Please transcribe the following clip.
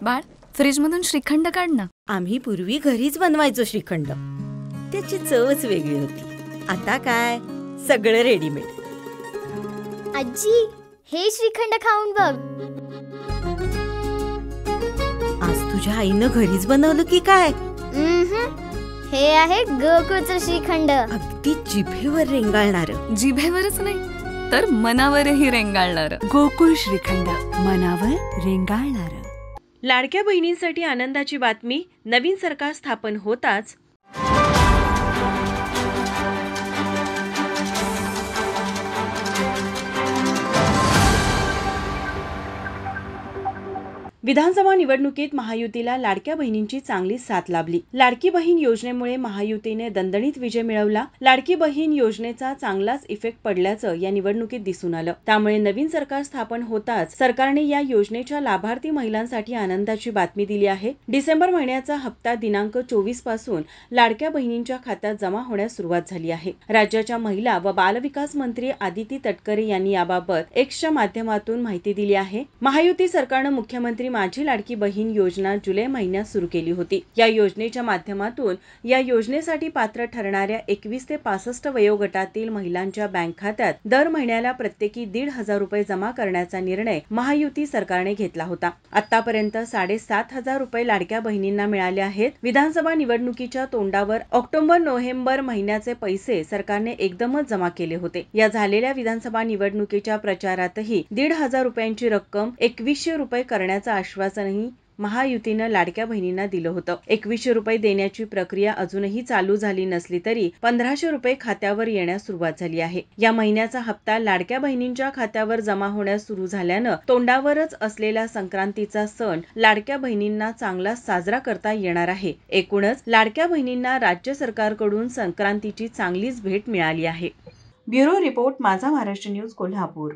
बाळ, फ्रीजमधून श्रीखंड काढ ना. आम्ही पूर्वी घरीच बनवायचो श्रीखंड. त्याची चवच वेगळी होती. आता काय सगळं रेडीमेड. आजी, हे श्रीखंड खाऊन बघ. आज तुझ्या आईनं घरीच बनवलं की काय? हे आहे गोकुळचं श्रीखंड. अगदी जिभेवर रेंगाळणार. जिभेवरच नाही तर मनावरही रेंगाळणार. गोकुळ श्रीखंड, मनावर रेंगाळणार. लाडक्या बहिणींसाठी आनंदाची बातमी. नवीन सरकार स्थापन होताच विधानसभा निवडणुकीत महायुतीला लाडक्या बहिणींची चांगली साथ लाभली. लाडकी बहीण योजनेमुळे महायुतीने दणदणीत विजय मिळवला. लाडकी बहीण योजनेचा चांगलाच इफेक्ट पडल्याचं या निवडणुकीत दिसून आलं. त्यामुळे नवीन सरकार स्थापन होताच सरकारने या योजनेच्या लाभार्थी महिलांसाठी आनंदाची बातमी दिली आहे. डिसेंबर महिन्याचा हप्ता दिनांक 24 पासून लाडक्या बहिणींच्या खात्यात जमा होण्यास सुरुवात झाली आहे. राज्याच्या महिला व बालविकास मंत्री आदिती तटकरे यांनी याबाबत एक्सच्या माध्यमातून माहिती दिली आहे. महायुती सरकारनं मुख्यमंत्री माझी लाडकी बहीण योजना जुलै महिन्यात सुरू केली होती. या योजनेच्या माध्यमातून या योजनेसाठी पात्र ठरणाऱ्या 21 ते 65 वयोगटातील महिलांच्या बँक खात्यात दर महिन्याला प्रत्येकी 1,500 रुपये जमा करण्याचा निर्णय महायुती सरकारने घेतला होता. आतापर्यंत 7,500 रुपये लाडक्या बहिणींना मिळाले आहेत. विधानसभा निवडणुकीच्या तोंडावर ऑक्टोबर-नोव्हेंबर महिन्याचे पैसे सरकारने एकदमच जमा केले होते. या झालेल्या विधानसभा निवडणुकीच्या प्रचारातही 1,500 रुपयांची रक्कम 2,100 रुपये करण्याचा आश्वासनही महायुतीनं लाडक्या बहिणींना दिलं होतं. 2,100 रुपये देण्याची प्रक्रिया अजूनही चालू झाली नसली तरी 1,500 रुपये खात्यावर येण्यास सुरुवात झाली आहे. या महिन्याचा हप्ता लाडक्या बहिणींच्या खात्यावर जमा होण्यास सुरू झाल्यानं तोंडावरच असलेला संक्रांतीचा सण लाडक्या बहिणींना चांगला साजरा करता येणार आहे. एकूणच लाडक्या बहिणींना राज्य सरकारकडून संक्रांतीची चांगलीच भेट मिळाली आहे. ब्युरो रिपोर्ट, माझा महाराष्ट्र न्यूज, कोल्हापूर.